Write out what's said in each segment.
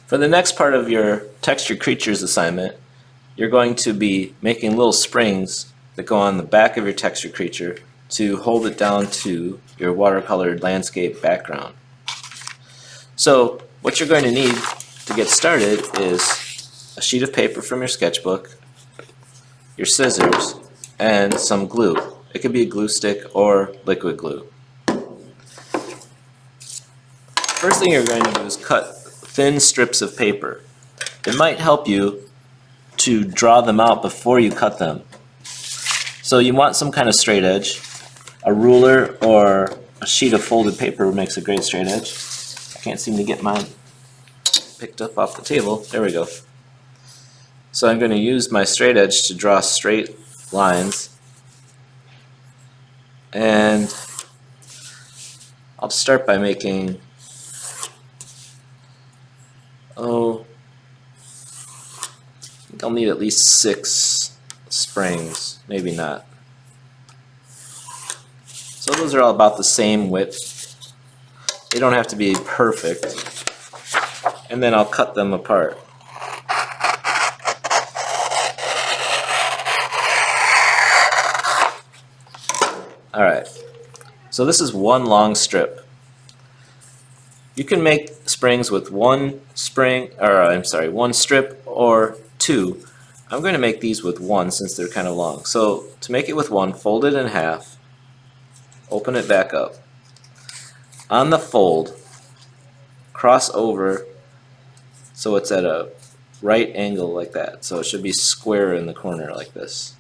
For the next part of your textured creatures assignment, you're going to be making little springs that go on the back of your textured creature to hold it down to your watercolored landscape background. So what you're going to need to get started is a sheet of paper from your sketchbook, your scissors, and some glue. It could be a glue stick or liquid glue. First thing you're going to do is cut thin strips of paper. It might help you to draw them out before you cut them. So you want some kind of straight edge. A ruler or a sheet of folded paper makes a great straight edge. I can't seem to get mine picked up off the table. There we go. So I'm going to use my straight edge to draw straight lines. And I'll start by making, I think I'll need at least 6 springs, maybe not. So those are all about the same width. They don't have to be perfect. And then I'll cut them apart. Alright, so this is one long strip. You can make springs with one strip or 2. I'm going to make these with 1 since they're kind of long. So to make it with 1, fold it in half, open it back up. On the fold, cross over so it's at a right angle like that. So it should be square in the corner like this.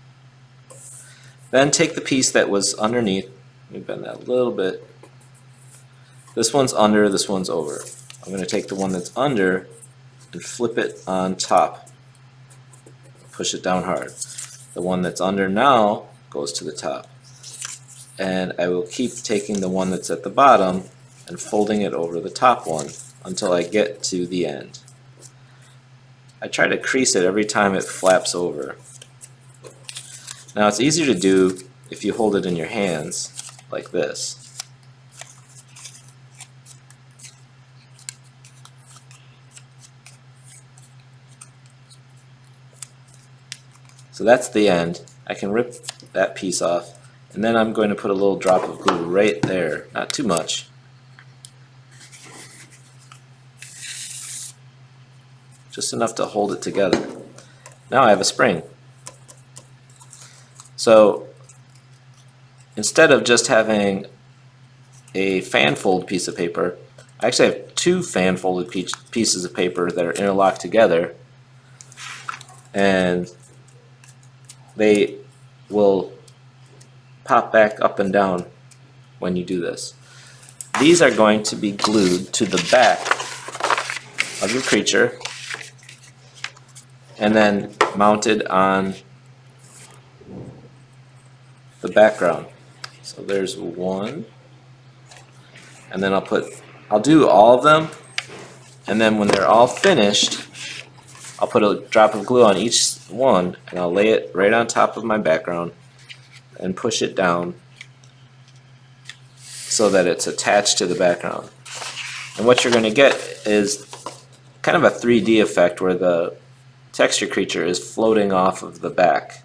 Then take the piece that was underneath, let me bend that a little bit. This one's under, this one's over. I'm going to take the one that's under and flip it on top. Push it down hard. The one that's under now goes to the top. And I will keep taking the one that's at the bottom and folding it over the top one until I get to the end. I try to crease it every time it flaps over. Now it's easier to do if you hold it in your hands like this. So that's the end. I can rip that piece off, and then I'm going to put a little drop of glue right there, not too much. Just enough to hold it together. Now I have a spring. So instead of just having a fan fold piece of paper, I actually have 2 fan folded pieces of paper that are interlocked together, and they will pop back up and down when you do this. These are going to be glued to the back of your creature and then mounted on the background. So there's one, and then I'll do all of them, and then when they're all finished, I'll put a drop of glue on each one, and I'll lay it right on top of my background and push it down so that it's attached to the background. And what you're going to get is kind of a 3D effect where the texture creature is floating off of the back.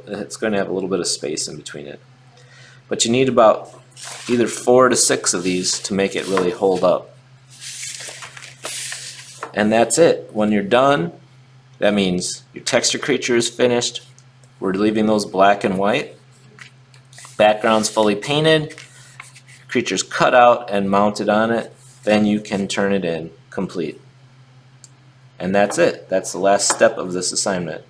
It's going to have a little bit of space in between it. But you need about either 4 to 6 of these to make it really hold up. And that's it. When you're done, that means your texture creature is finished. We're leaving those black and white. Background's fully painted. Creature's cut out and mounted on it. Then you can turn it in complete. And that's it. That's the last step of this assignment.